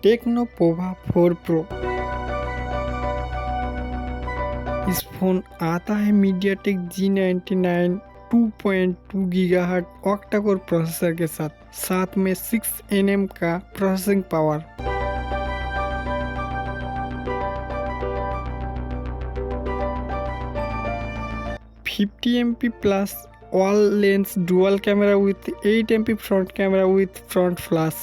Techno Pova 4 pro. इस phone आता है MediaTek G99 2.2 gigahertz octa core processor के साथ में 6 nm का processing power. MP plus all lens dual camera with 8 MP front camera with front flash।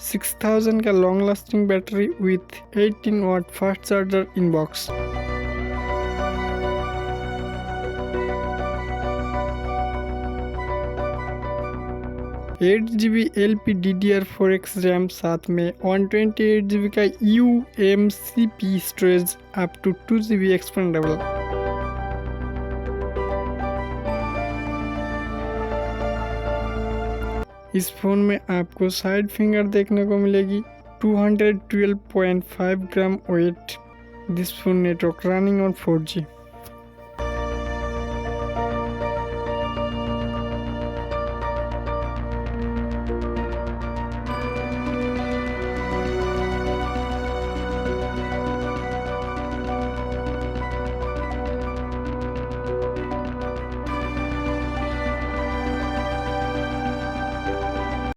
6000 का long lasting battery with 18 watt fast charger in box. GB LPDDR4X RAM साथ में 128 GB का UMCP storage up to 2 GB expandable. इस phone में आपको side finger देखने को मिलेगी। 212.5 gram weight. This phone network running on 4G।